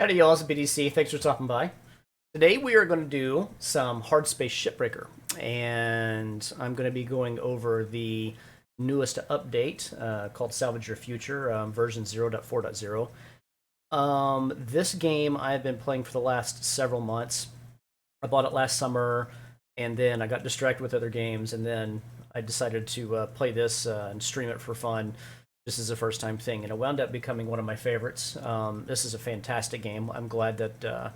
Howdy y'all, it's BDC. Thanks for stopping by. Today we are going to do some Hardspace Shipbreaker, and I'm going to be going over the newest update called Salvage Your Future, version 0.4.0. This game I've been playing for the last several months. I bought it last summer, and then I got distracted with other games, and then I decided to play this and stream it for fun. This is a first-time thing, and it wound up becoming one of my favorites. This is a fantastic game. I'm glad that that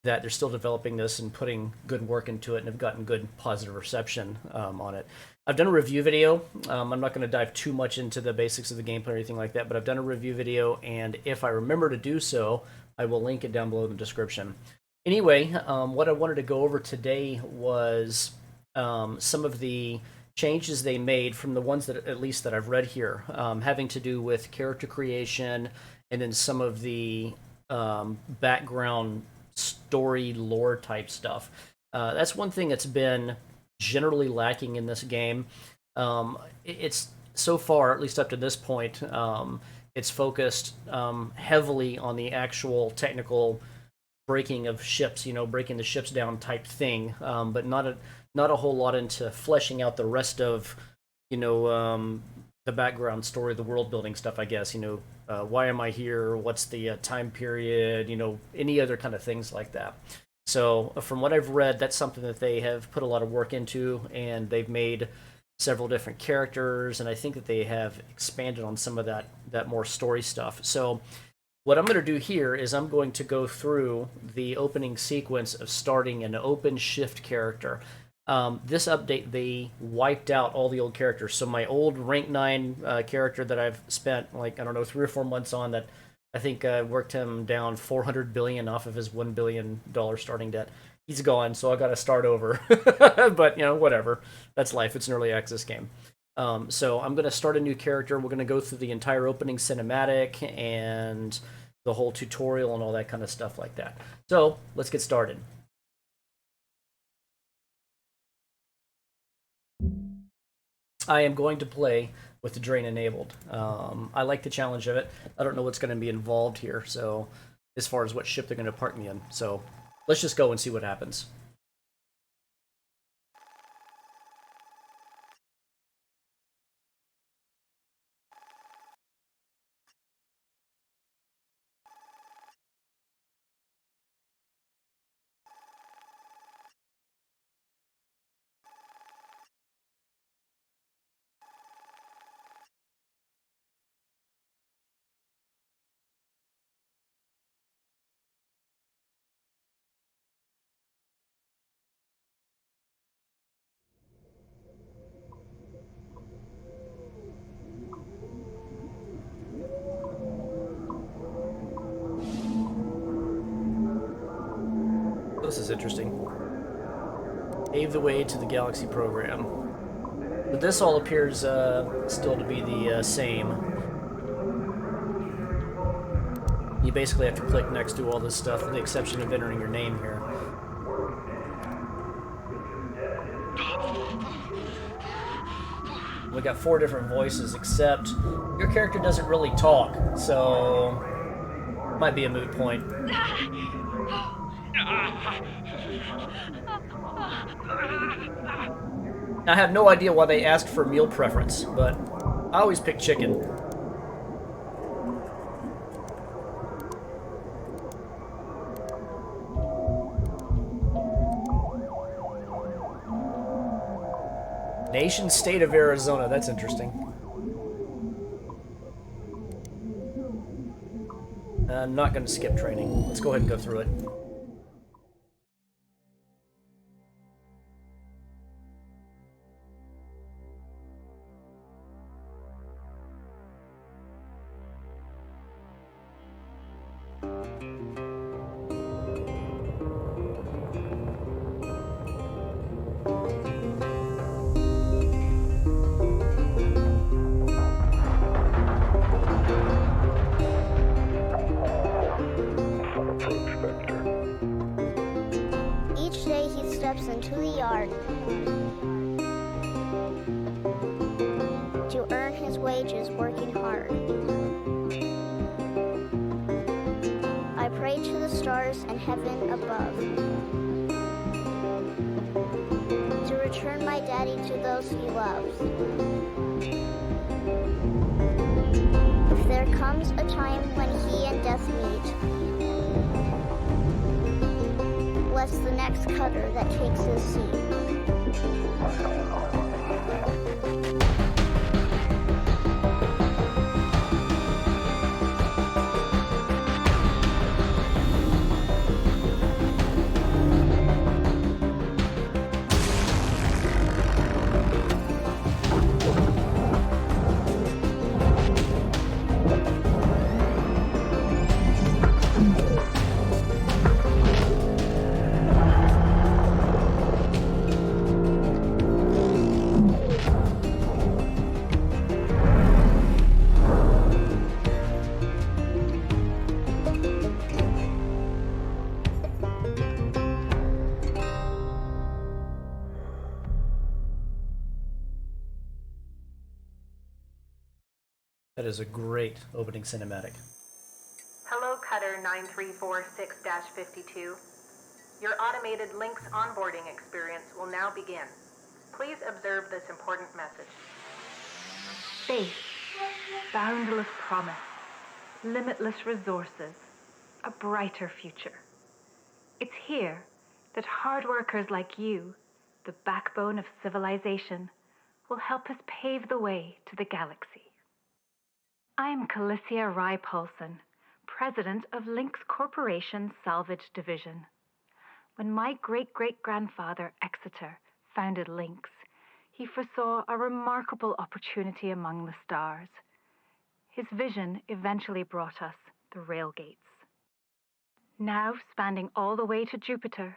they're still developing this and putting good work into it, and have gotten good positive reception on it. I've done a review video. I'm not going to dive too much into the basics of the gameplay or anything like that, but I've done a review video, and if I remember to do so, I will link it down below in the description. Anyway, what I wanted to go over today was some of the changes they made from the ones that at least that I've read here, having to do with character creation and then some of the background story lore type stuff. That's one thing that's been generally lacking in this game. It's so far, at least up to this point, it's focused heavily on the actual technical breaking of ships, breaking the ships down type thing, but not a whole lot into fleshing out the rest of, the background story, the world building stuff, I guess. Why am I here? What's the time period? Any other kind of things like that. So from what I've read, that's something that they have put a lot of work into, and they've made several different characters, and I think that they have expanded on some of that more story stuff. So what I'm going to do here is I'm going to go through the opening sequence of starting an open shift character. This update, they wiped out all the old characters. So my old rank 9 character that I've spent, 3 or 4 months on, that I think worked him down 400 billion off of his $1 billion starting debt. He's gone, so I got to start over. But, whatever. That's life. It's an early access game. So I'm going to start a new character. We're going to go through the entire opening cinematic and the whole tutorial and all that kind of stuff like that. So let's get started. I am going to play with the drain enabled. I like the challenge of it. I don't know what's going to be involved here, so as far as what ship they're going to park me in. So let's just go and see what happens. This is interesting. Pave the way to the Galaxy program. But this all appears still to be the same. You basically have to click next to all this stuff, with the exception of entering your name here. We got 4 different voices, except your character doesn't really talk, so might be a moot point. I have no idea why they asked for meal preference, but I always pick chicken. Nation state of Arizona, that's interesting. I'm not going to skip training. Let's go ahead and go through it. Each day he steps into the yard to earn his wages working hard. I pray to the stars and heaven above, to return my daddy to those he loves. If there comes a time when he and death meet, bless the next cutter that takes his seat. That is a great opening cinematic. Hello, Cutter 9346-52. Your automated Lynx onboarding experience will now begin. Please observe this important message. Space, boundless promise, limitless resources, a brighter future. It's here that hard workers like you, the backbone of civilization, will help us pave the way to the galaxy. I'm Calicia Rye-Paulson, president of Lynx Corporation's Salvage Division. When my great-great-grandfather Exeter founded Lynx, he foresaw a remarkable opportunity among the stars. His vision eventually brought us the railgates. Now spanning all the way to Jupiter,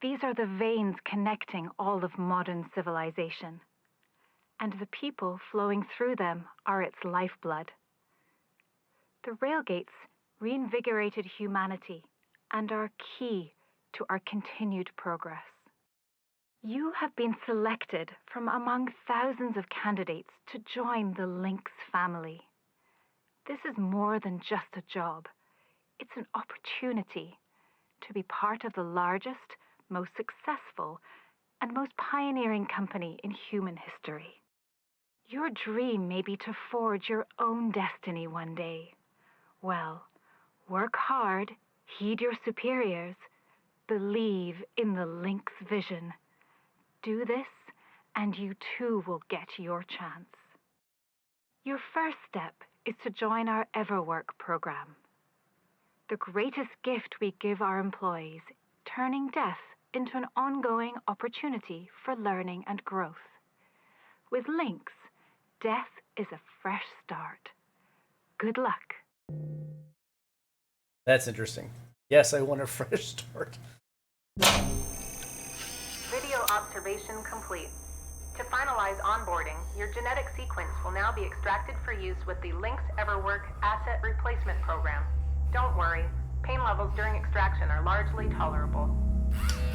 these are the veins connecting all of modern civilization. And the people flowing through them are its lifeblood. The railgates reinvigorated humanity and are key to our continued progress. You have been selected from among thousands of candidates to join the Lynx family. This is more than just a job. It's an opportunity to be part of the largest, most successful, and most pioneering company in human history. Your dream may be to forge your own destiny one day. Well, work hard, heed your superiors, believe in the Lynx vision. Do this, and you too will get your chance. Your first step is to join our EverWork program. The greatest gift we give our employees, turning death into an ongoing opportunity for learning and growth. With Lynx, death is a fresh start. Good luck. That's interesting. Yes, I want a fresh start. Video observation complete. To finalize onboarding, your genetic sequence will now be extracted for use with the Lynx EverWork Asset Replacement Program. Don't worry, pain levels during extraction are largely tolerable.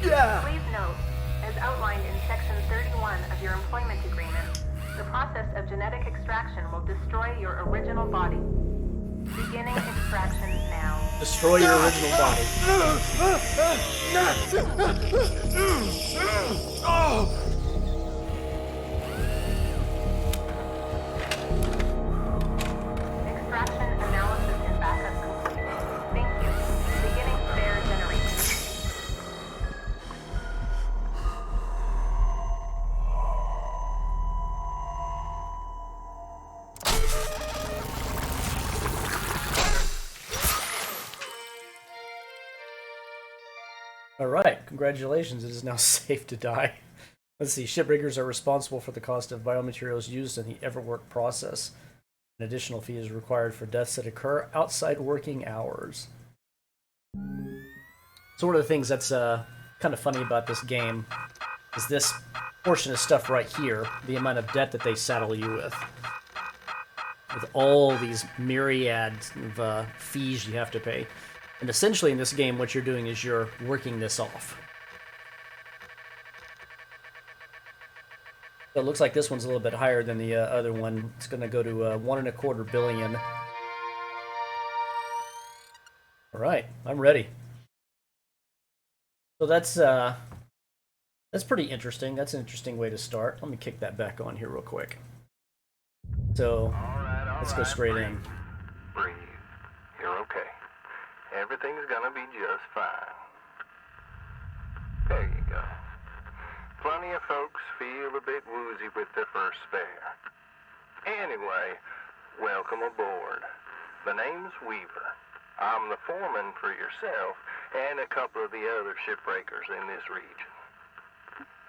Yeah! Please note, as outlined in Section 31 of your employment agreement, the process of genetic extraction will destroy your original body. Beginning extraction now. Destroy your original body. Extraction analysis and backup complete. Thank you. Beginning spare generation. All right, congratulations. It is now safe to die. Let's see. Shipbreakers are responsible for the cost of biomaterials used in the EverWork process. An additional fee is required for deaths that occur outside working hours. So one of the things that's kind of funny about this game is this portion of stuff right here, the amount of debt that they saddle you with all these myriads of fees you have to pay. And essentially in this game, what you're doing is you're working this off. So it looks like this one's a little bit higher than the other one. It's going to go to $1.25 billion. All right, I'm ready. So that's pretty interesting. That's an interesting way to start. Let me kick that back on here real quick. So let's go straight in. Breathe. You're okay. Everything's gonna be just fine. There you go. Plenty of folks feel a bit woozy with their first spare. Anyway, welcome aboard. The name's Weaver. I'm the foreman for yourself and a couple of the other shipbreakers in this region.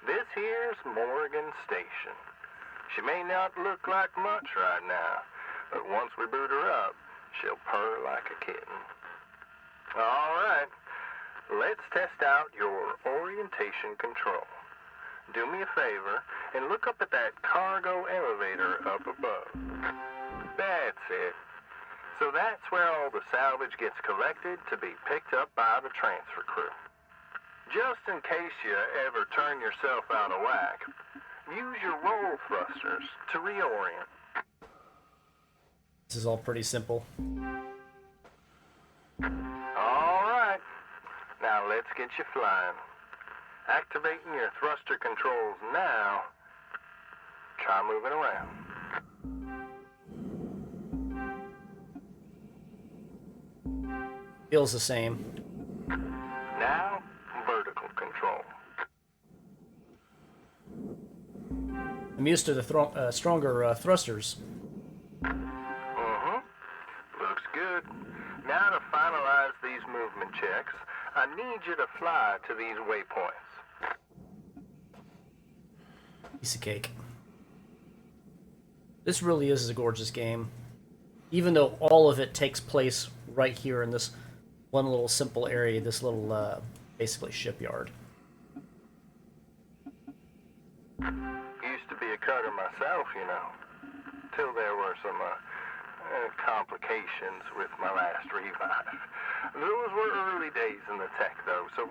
This here's Morgan Station. She may not look like much right now, but once we boot her up, she'll purr like a kitten. All right, let's test out your orientation control. Do me a favor and look up at that cargo elevator up above. That's it. So that's where all the salvage gets collected to be picked up by the transfer crew. Just in case you ever turn yourself out of whack, use your roll thrusters to reorient. This is all pretty simple. All right, now let's get you flying. Activating your thruster controls now. Try moving around. Feels the same. Now, vertical control. I'm used to the stronger thrusters. Looks good. Now to finalize these movement checks, I need you to fly to these waypoints. Piece of cake. This really is a gorgeous game. Even though all of it takes place right here in this one little simple area, this little basically shipyard. Used to be a cutter myself, you know, till there were some complications with my last revive. Those were early days in the tech, though, so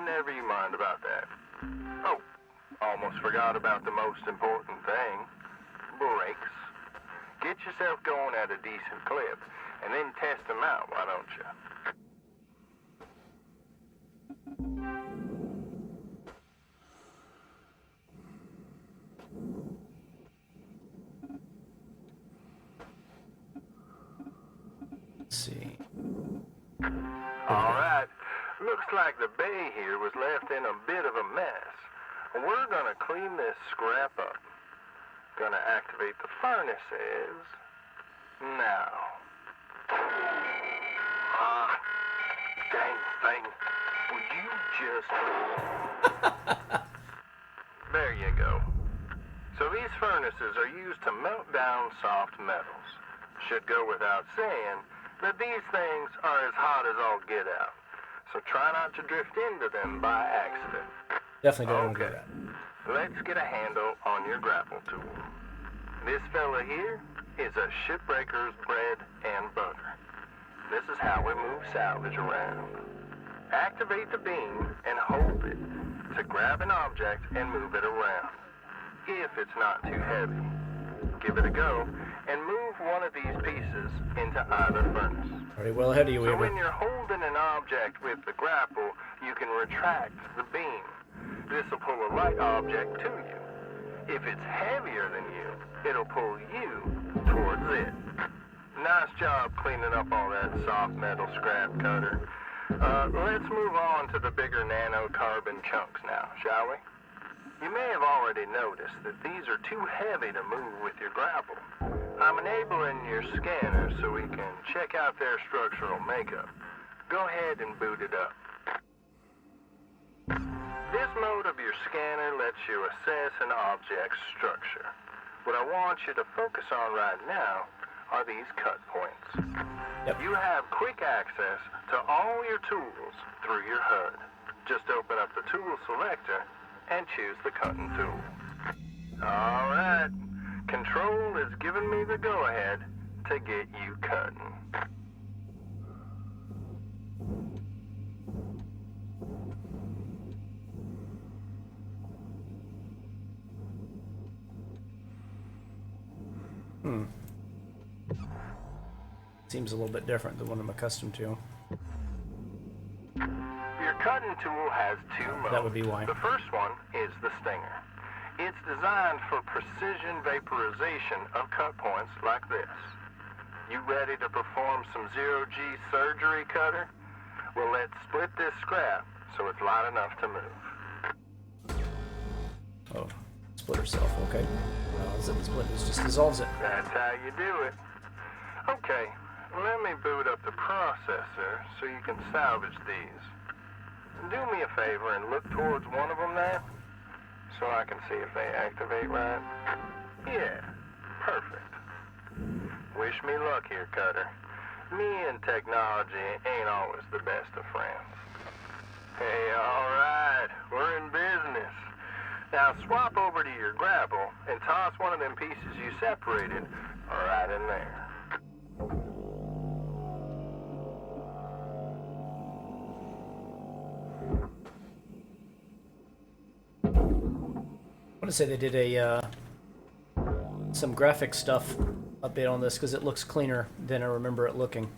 never you mind about that. Oh, almost forgot about the most important thing, brakes. Get yourself going at a decent clip, and then test them out, why don't you? Let's see. All right. Looks like the bay here was left in a bit of a mess. We're gonna clean this scrap up. Gonna activate the furnaces now. Ah, dang thing. Would you just... There you go. So these furnaces are used to melt down soft metals. Should go without saying that these things are as hot as all get out. So try not to drift into them by accident. Definitely don't want to do Okay. that. Let's get a handle on your grapple tool. This fella here is a shipbreaker's bread and butter. This is how we move salvage around. Activate the beam and hold it to grab an object and move it around. If it's not too heavy, give it a go and move one of these pieces into either furnace. Already well ahead of you, So Weaver. when you're holding an object with the grapple, you can retract the beam. This will pull a light object to you. If it's heavier than you, it'll pull you towards it. Nice job cleaning up all that soft metal scrap, Cutter. Let's move on to the bigger nanocarbon chunks now, shall we? You may have already noticed that these are too heavy to move with your grapple. I'm enabling your scanner so we can check out their structural makeup. Go ahead and boot it up. This mode of your scanner lets you assess an object's structure. What I want you to focus on right now are these cut points. Yep. You have quick access to all your tools through your HUD. Just open up the tool selector and choose the cutting tool. All right. Control is giving me the go-ahead to get you cutting. Seems a little bit different than what I'm accustomed to. cutting tool has two modes. That would be why. The first one is the stinger. It's designed for precision vaporization of cut points like this. You ready to perform some zero-G surgery, Cutter? Well, let's split this scrap so it's light enough to move. Oh, split herself. Okay. Well, is it split? It just dissolves it. That's how you do it. Okay, let me boot up the processor so you can salvage these. Do me a favor and look towards one of them there so I can see if they activate right. Yeah, perfect. Wish me luck here, Cutter. Me and technology ain't always the best of friends. Hey, all right, we're in business. Now swap over to your grapple and toss one of them pieces you separated right in there. I want to say they did a some graphic stuff update on this because it looks cleaner than I remember it looking.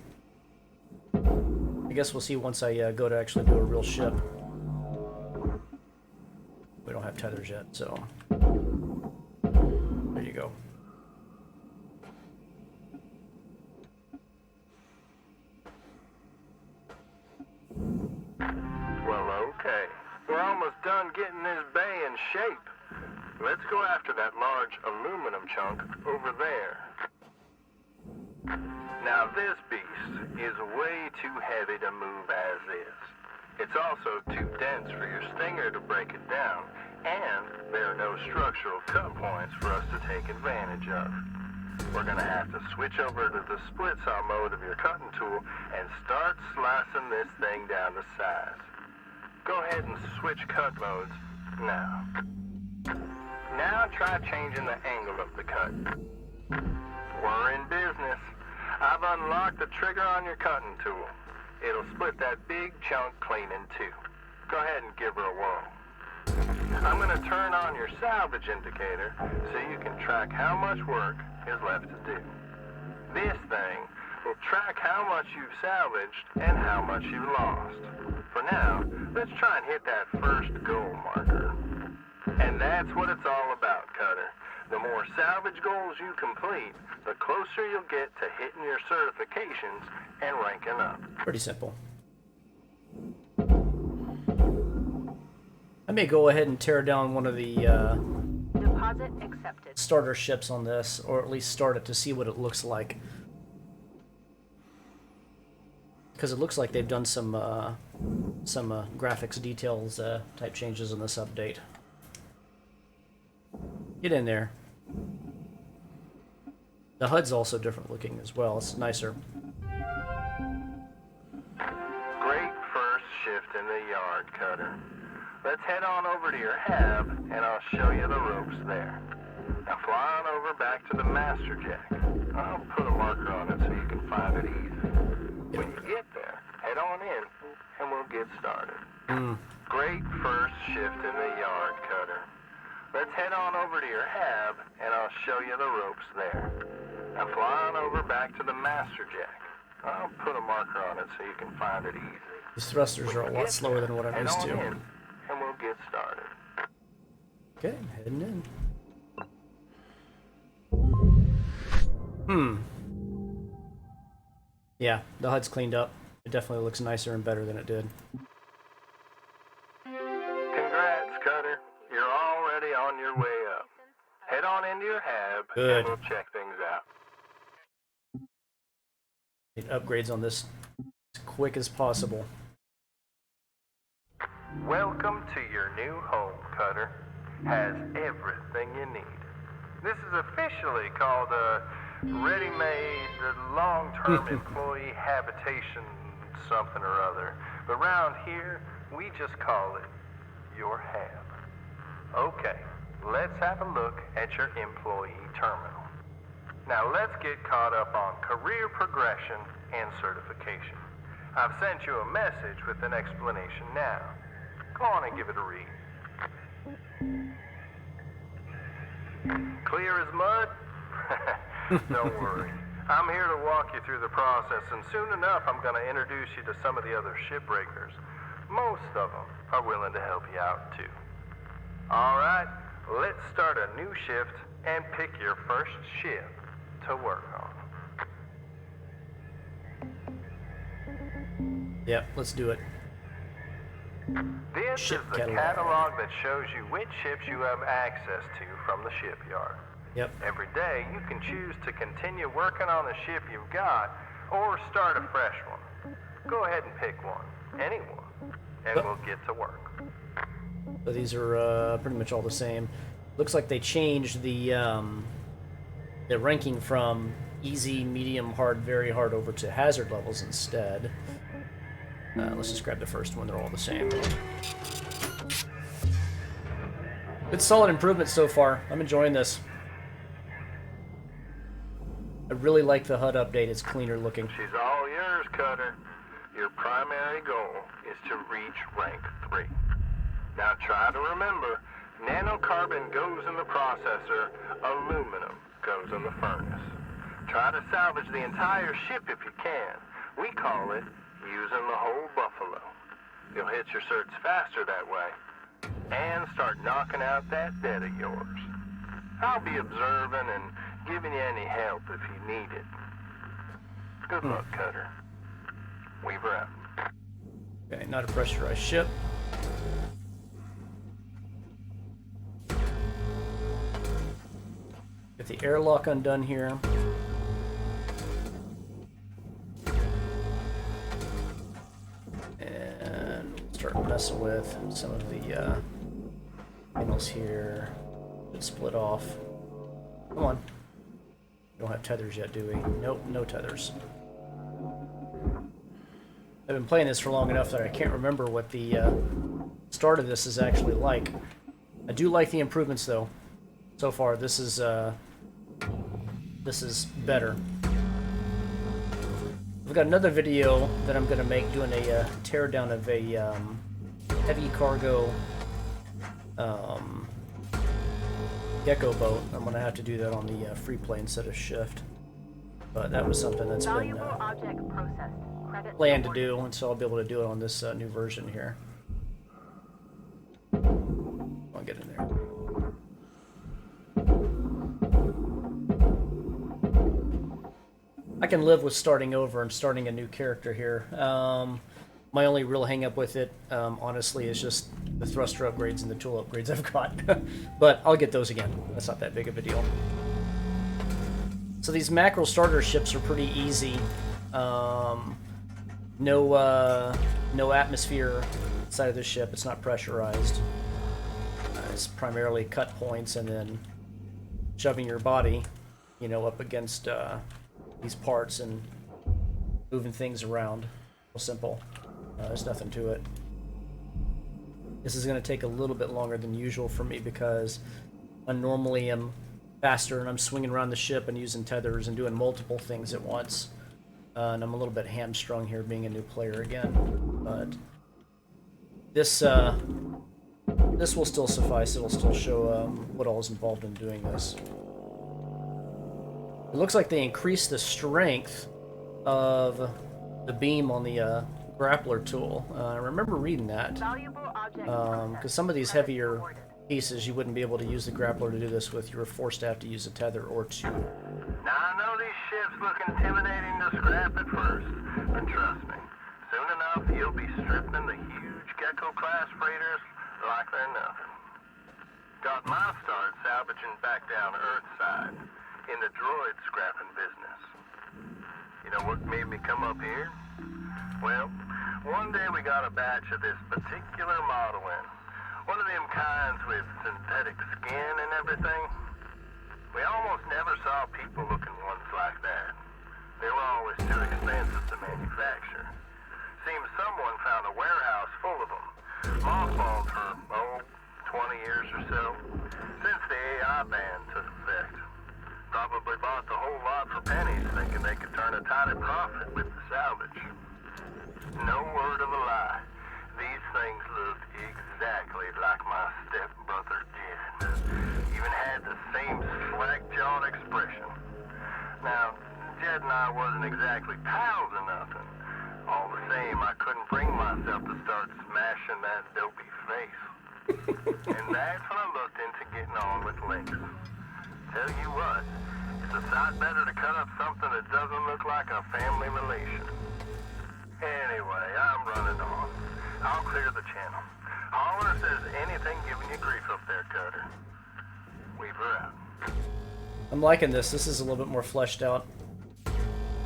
I guess we'll see once I go to actually do a real ship. We don't have tethers yet, so there you go. Well, okay. We're almost done getting this bay in shape. Let's go after that large aluminum chunk over there. Now this beast is way too heavy to move as is. It's also too dense for your stinger to break it down, and there are no structural cut points for us to take advantage of. We're gonna have to switch over to the split saw mode of your cutting tool and start slicing this thing down to size. Go ahead and switch cut modes now. Now try changing the angle of the cut. We're in business. I've unlocked the trigger on your cutting tool. It'll split that big chunk clean in two. Go ahead and give her a whirl. I'm going to turn on your salvage indicator so you can track how much work is left to do. This thing will track how much you've salvaged and how much you've lost. For now, let's try and hit that first goal marker. And that's what it's all about, Cutter. The more salvage goals you complete, the closer you'll get to hitting your certifications and ranking up. Pretty simple. I may go ahead and tear down one of the Deposit accepted. starter ships on this, or at least start it to see what it looks like. Because it looks like they've done some graphics details type changes in this update. Get in there. The HUD's also different looking as well. It's nicer. Great first shift in the yard, Cutter. Let's head on over to your hab, and I'll show you the ropes there. Now fly on over back to the master jack. I'll put a marker on it so you can find it easy. When you get there, head on in, and we'll get started. Great first shift in the yard, Cutter. Let's head on over to your hab, and I'll show you the ropes there. Now fly on over back to the master jack. I'll put a marker on it so you can find it easy. These thrusters are a lot slower than what I'm used Head on to. in, and we'll get started. Okay, heading in. Yeah, the HUD's cleaned up. It definitely looks nicer and better than it did. Congrats, Cutter. You're already on your way up. Head on into your hab, Good. and we'll check things out. Need upgrades on this as quick as possible. Welcome to your new home, Cutter. Has everything you need. This is officially called a ready-made long-term employee habitation something or other. But around here, we just call it your hab. Okay, let's have a look at your employee terminal. Now let's get caught up on career progression and certification. I've sent you a message with an explanation now. Go on and give it a read. Clear as mud? Don't worry. I'm here to walk you through the process, and soon enough I'm going to introduce you to some of the other shipbreakers. most of them are willing to help you out too. All right, let's start a new shift and pick your first ship to work on. Yep, let's do it. This Ship is the catalog. catalog that shows you which ships you have access to from the shipyard. Yep. Every day, you can choose to continue working on the ship you've got or start a fresh one. Go ahead and pick one, any one, and we'll get to work. So these are pretty much all the same. Looks like they changed the ranking from easy, medium, hard, very hard over to hazard levels instead. Let's just grab the first one. They're all the same. Good solid improvement so far. I'm enjoying this. I really like the HUD update. It's cleaner looking. She's all yours, Cutter. Your primary goal is to reach rank 3. Now try to remember, nanocarbon goes in the processor, aluminum goes in the furnace. Try to salvage the entire ship if you can. We call it using the whole buffalo. You'll hit your certs faster that way, and start knocking out that debt of yours. I'll be observing and giving you any help if you need it. Good luck, Cutter. Weaver out. Okay, not a pressurized ship. Get the airlock undone here. And we'll start messing with some of the panels here. Should split off. Come on. Don't have tethers yet, do we? Nope, no tethers. I've been playing this for long enough that I can't remember what the start of this is actually like. I do like the improvements though. So far, this is better. I've got another video that I'm going to make doing a teardown of a heavy cargo gecko boat. I'm going to have to do that on the free play instead of shift. But that was something that's been Valuable object processed. Credit planned to awarded. do, and so I'll be able to do it on this new version here. I'll get in there. I can live with starting over and starting a new character here. My only real hang up with it, honestly, is just the thruster upgrades and the tool upgrades I've got. But I'll get those again. That's not that big of a deal. So these Mackerel starter ships are pretty easy. No atmosphere inside of the ship. It's not pressurized. It's primarily cut points and then shoving your body, you know, up against these parts and moving things around. Real simple. There's nothing to it. This is going to take a little bit longer than usual for me because I normally am faster and I'm swinging around the ship and using tethers and doing multiple things at once. And I'm a little bit hamstrung here being a new player again. But this will still suffice. It'll still show what all is involved in doing this. It looks like they increased the strength of the beam on the grappler tool. I remember reading that. Valuable object Because processed. some of these Credit heavier awarded. pieces you wouldn't be able to use the grappler to do this with. You were forced to have to use a tether or two. Now, I know these ships look intimidating to scrap at first, but trust me, soon enough you'll be stripping the huge Gecko-class freighters like they're nothing. Got my start salvaging back down Earthside in the droid scrapping business. You know what made me come up here? Well, one day we got a batch of this particular model in. One of them kinds with synthetic skin and everything. We almost never saw people looking ones like that. They were always too expensive to manufacture. Seems someone found a warehouse full of them, mothballed for, 20 years or so, since the AI ban took effect. Probably bought the whole lot for pennies, thinking they could turn a tiny profit with the salvage. No word of a lie. These things looked exactly like my stepbrother did. Even had the same slack-jawed expression. Now, Jed and I wasn't exactly pals or nothing. All the same, I couldn't bring myself to start smashing in that dopey face. And that's when I looked into getting on with Lex. Tell you what, it's a sight better to cut up something that doesn't look like a family relation. Anyway, I'm running on. I'll clear the channel. Holler if there's anything giving you grief up there, Cutter. Weaver out. I'm liking this. This is a little bit more fleshed out.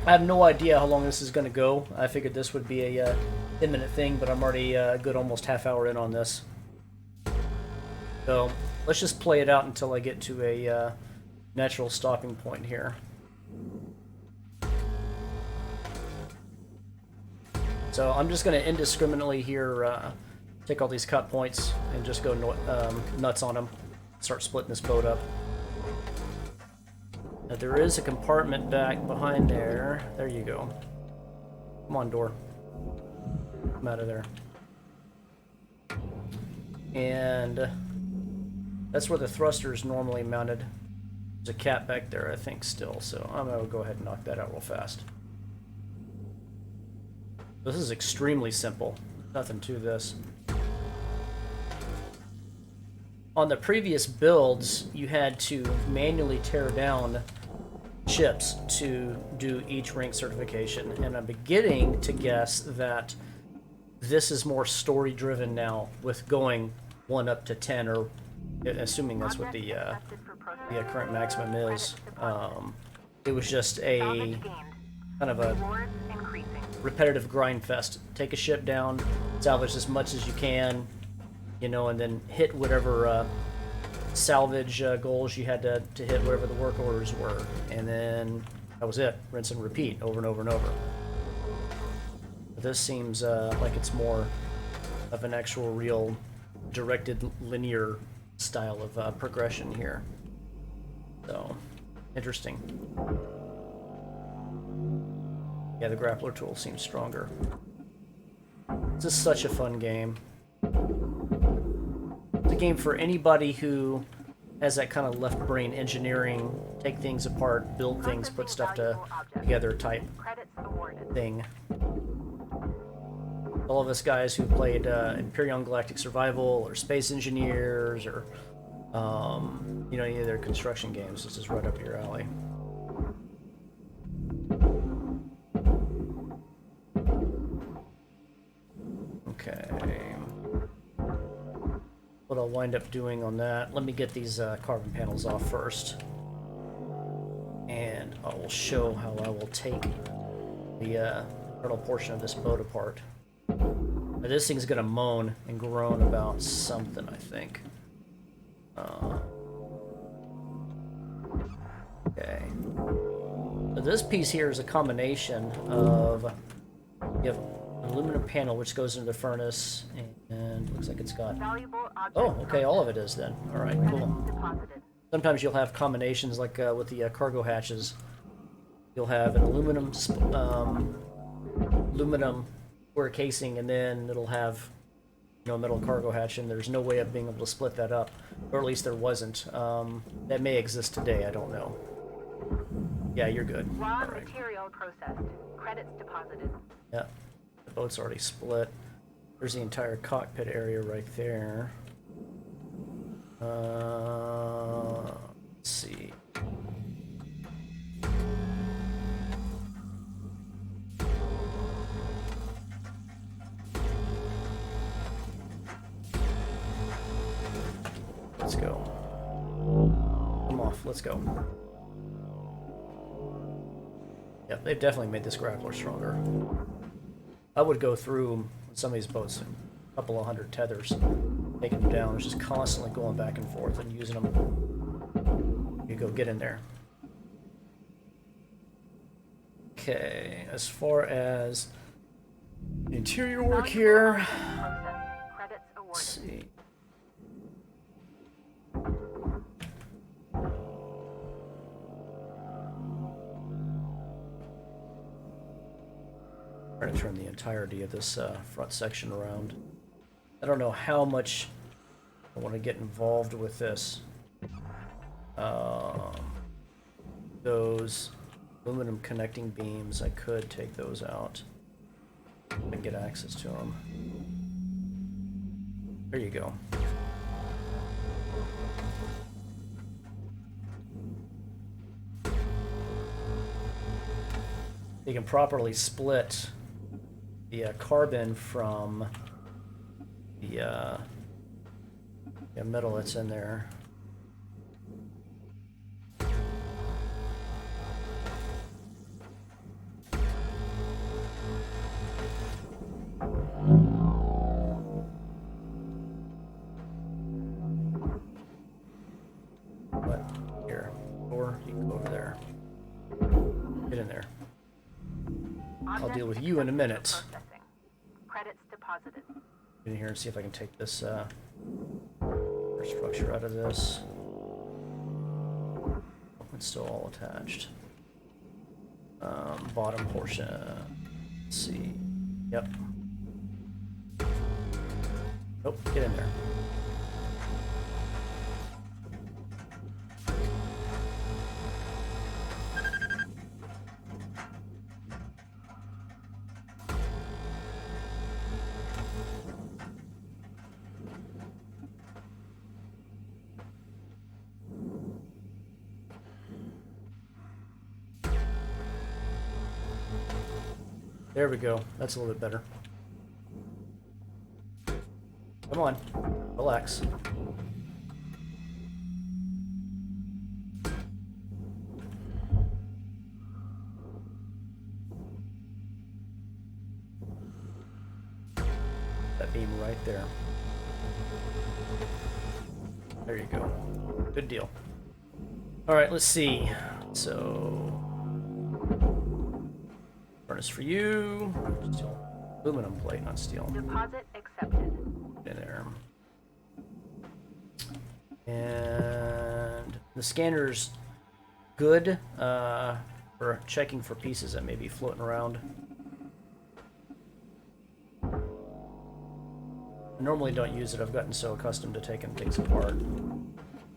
I have no idea how long this is going to go. I figured this would be a 10-minute thing, but I'm already a good almost half hour in on this. So let's just play it out until I get to a natural stopping point here. So I'm just going to indiscriminately here take all these cut points and just go nuts on them. Start splitting this boat up. Now there is a compartment back behind there. There you go. Come on, door. Come out of there. And that's where the thruster is normally mounted. There's a cat back there, I think, still. So I'm going to go ahead and knock that out real fast. This is extremely simple. Nothing to this. On the previous builds, you had to manually tear down ships to do each rank certification, and I'm beginning to guess that this is more story-driven now, with going 1 up to 10, or assuming that's what the current maximum is. It was just a kind of a repetitive grind fest. Take a ship down, salvage as much as you can, you know, and then hit whatever salvage goals you had to hit, whatever the work orders were, and then that was it. Rinse and repeat over and over and over. But this seems like it's more of an actual real directed linear style of progression here. So, interesting. Yeah, the grappler tool seems stronger. This is such a fun game. It's a game for anybody who has that kind of left brain engineering, take things apart, build things, put stuff together type thing. All of us guys who played Imperial Galactic Survival or Space Engineers or you know, any of their construction games, this is right up your alley. Okay. What I'll wind up doing on that, let me get these carbon panels off first. And I will show how I will take the internal portion of this boat apart. Now, this thing's gonna moan and groan about something, I think. Okay. So this piece here is a combination of, you have an aluminum panel which goes into the furnace, and looks like it's got, oh, okay, all of it is then. Alright, cool. Sometimes you'll have combinations like with the cargo hatches. You'll have an aluminum square casing, and then it'll have, you know, a metal cargo hatch, and there's no way of being able to split that up, or at least there wasn't. That may exist today, I don't know. Yeah, you're good. Raw All right. material processed. Credits deposited. Yeah, the boat's already split. There's the entire cockpit area right there. Let's see. Let's go. Come off, let's go. Yep, they've definitely made this grappler stronger. I would go through some of these boats, a couple of hundred tethers, taking them down, just constantly going back and forth and using them. You go, get in there. Okay, as far as interior work here, let's see. I'm trying to turn the entirety of this front section around. I don't know how much I want to get involved with this. Those aluminum connecting beams, I could take those out and get access to them. There you go. You can properly split the carbon from the metal that's in there. But here, or you can go over there. Get in there. I'll deal with you in a minute. Credits deposited. Get in here and see if I can take this structure out of this. It's still all attached. Bottom portion. Let's see. Yep. Nope, get in there. There we go. That's a little bit better. Come on. Relax. That beam right there. There you go. Good deal. Alright, let's see. So... furnace for you. Steel. Aluminum plate, not steel. Deposit accepted. In there. And the scanner's good for checking for pieces that may be floating around. I normally don't use it. I've gotten so accustomed to taking things apart.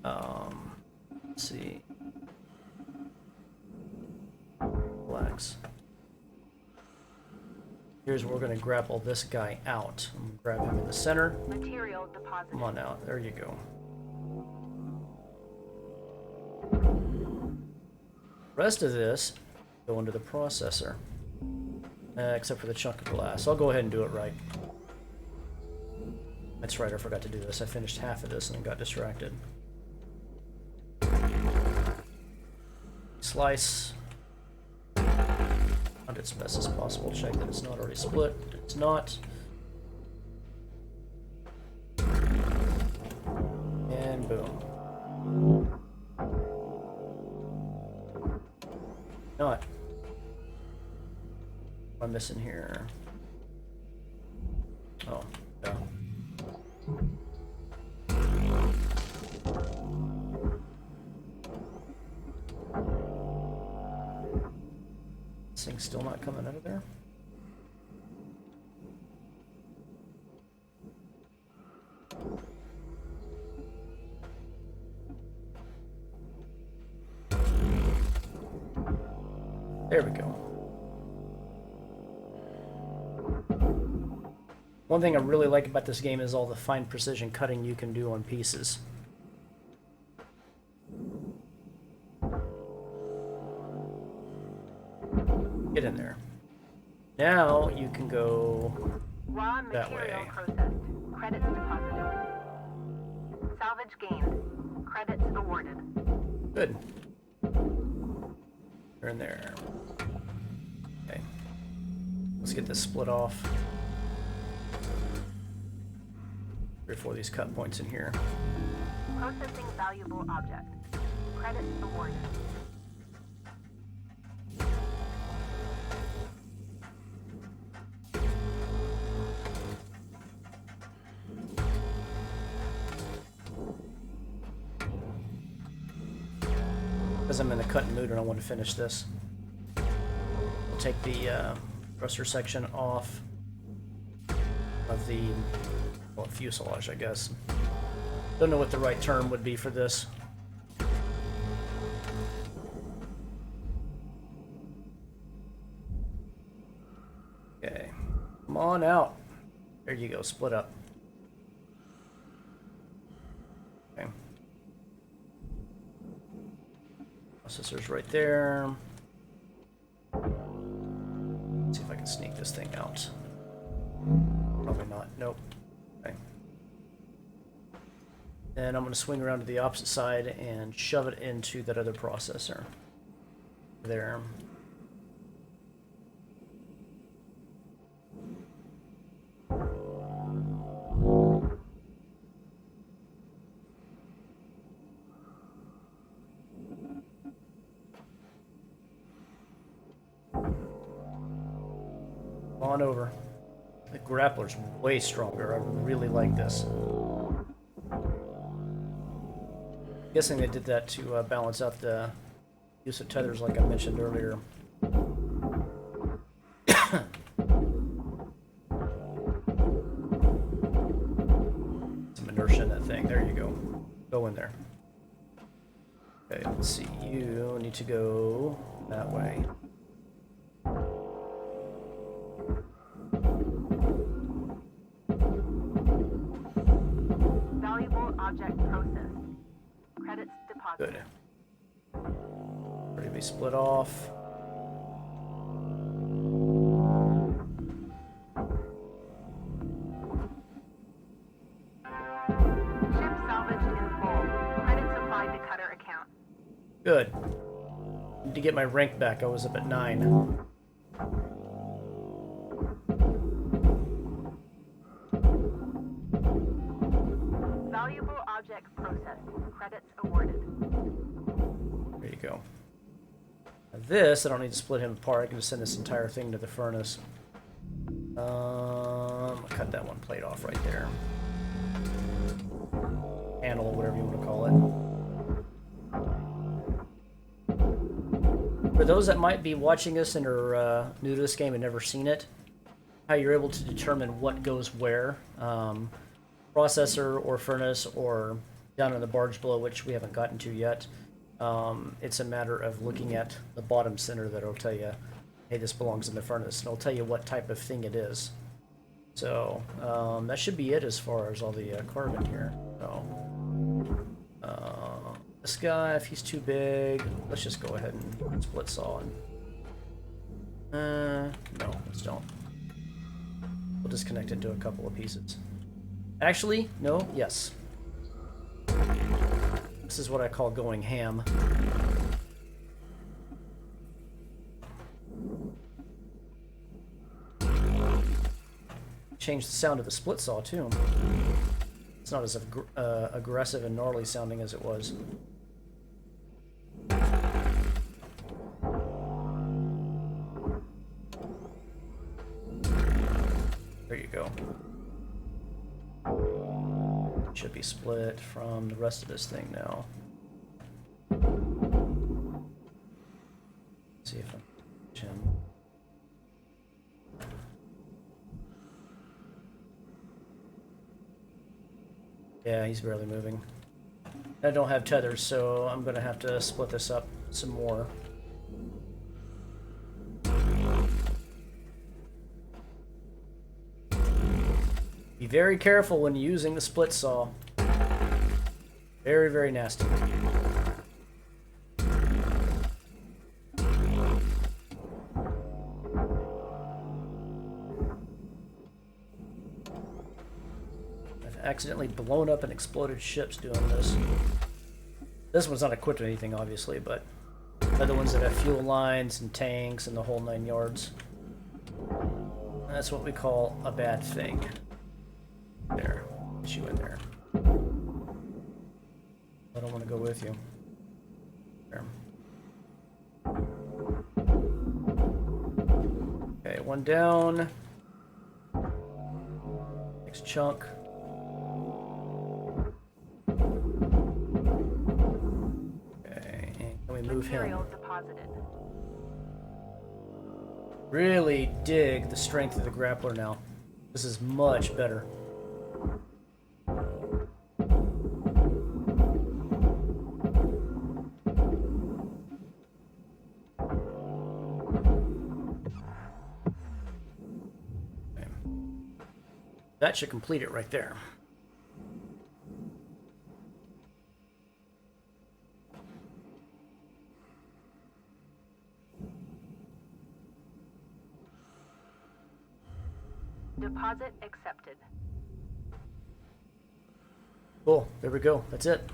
Let's see. Relax. Here's where we're going to grapple this guy out. I'm going to grab him in the center. Material deposited. Come on out. There you go. Rest of this go into the processor. Except for the chunk of glass. I'll go ahead and do it right. That's right, I forgot to do this. I finished half of this and then got distracted. Slice. Not as best as possible. Check that it's not already split. It's not. And boom. Not. What am I missing here? Oh, yeah. This thing's still not coming out of there. There we go. One thing I really like about this game is all the fine precision cutting you can do on pieces. Get in there. Now you can go Raw that material way. processed. Credits deposited. Salvage gained. Credits awarded. Good. You're in there. Okay. Let's get this split off. 3 or 4 of these cut points in here. Processing valuable object. Credits awarded. Because I'm in the cutting mood and I want to finish this. We'll take the thruster section off of the fuselage, I guess. Don't know what the right term would be for this. Okay, come on out. There you go, split up. Okay. Processor's right there. Let's see if I can sneak this thing out. Probably not. Nope. Okay. Then I'm going to swing around to the opposite side and shove it into that other processor. There. On over. The grappler's way stronger. I really like this. Guessing they did that to balance out the use of tethers like I mentioned earlier. Some inertia in that thing. There you go. Go in there. Okay, let's see. You need to go that way. Valuable object processed. Credits deposited. Good. Ready to be split off. Ship salvaged in full. Credits applied to cutter account. Good. Need to get my rank back. I was up at 9. Valuable object processed. Credits awarded. There you go. Now this, I don't need to split him apart. I can just send this entire thing to the furnace. I'll cut that one plate off right there. Panel, whatever you want to call it. For those that might be watching this and are new to this game and never seen it, how you're able to determine what goes where, processor or furnace or down in the barge below, which we haven't gotten to yet. It's a matter of looking at the bottom center that'll tell you, hey, this belongs in the furnace, and it'll tell you what type of thing it is. So that should be it as far as all the carbon here. So this guy, if he's too big, let's just go ahead and split saw and no, let's don't. We'll disconnect it into a couple of pieces. Actually, no, yes. This is what I call going ham. Change the sound of the split saw too. It's not as aggressive and gnarly sounding as it was. There you go. Should be split from the rest of this thing now. Let's see if I can. Yeah, he's barely moving. I don't have tethers, so I'm gonna have to split this up some more. Be very careful when using the split saw. Very, very nasty. I've accidentally blown up and exploded ships doing this. This one's not equipped with anything, obviously, but other ones that have fuel lines and tanks and the whole 9 yards. That's what we call a bad thing. There. Get you in there. I don't want to go with you. There. Okay, one down. Next chunk. Okay, and can we move him? Material deposited. Really dig the strength of the grappler now. This is much better. That should complete it right there. Deposit accepted. Cool. There we go. That's it.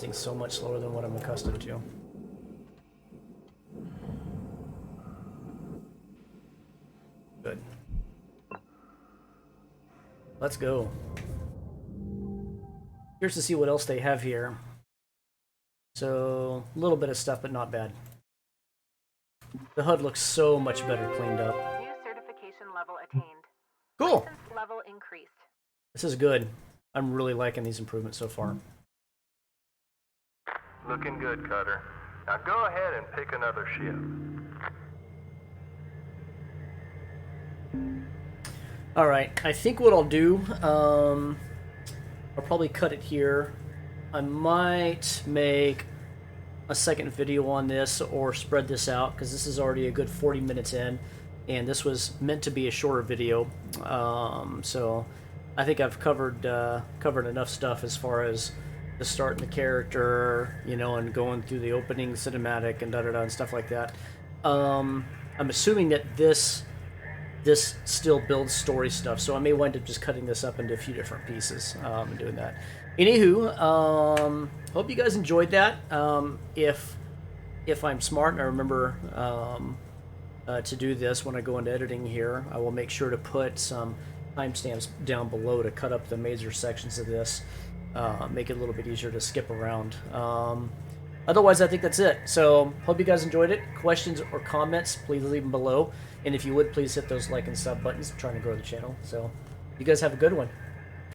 It's so much slower than what I'm accustomed to. Good. Let's go. Here's to see what else they have here. So, a little bit of stuff, but not bad. The HUD looks so much better cleaned up. New certification level attained. Cool. License level increased. This is good. I'm really liking these improvements so far. Looking good, Cutter. Now go ahead and pick another ship. Alright, I think what I'll do, I'll probably cut it here. I might make a second video on this or spread this out, because this is already a good 40 minutes in, and this was meant to be a shorter video. So I think I've covered enough stuff as far as the start and the character, you know, and going through the opening cinematic and da-da-da and stuff like that. I'm assuming that this still builds story stuff, so I may wind up just cutting this up into a few different pieces and doing that. Anywho, hope you guys enjoyed that. If I'm smart and I remember to do this when I go into editing here, I will make sure to put some timestamps down below to cut up the major sections of this, make it a little bit easier to skip around. Otherwise, I think that's it. So, hope you guys enjoyed it. Questions or comments, please leave them below. And if you would, please hit those like and sub buttons. I'm trying to grow the channel. So, you guys have a good one.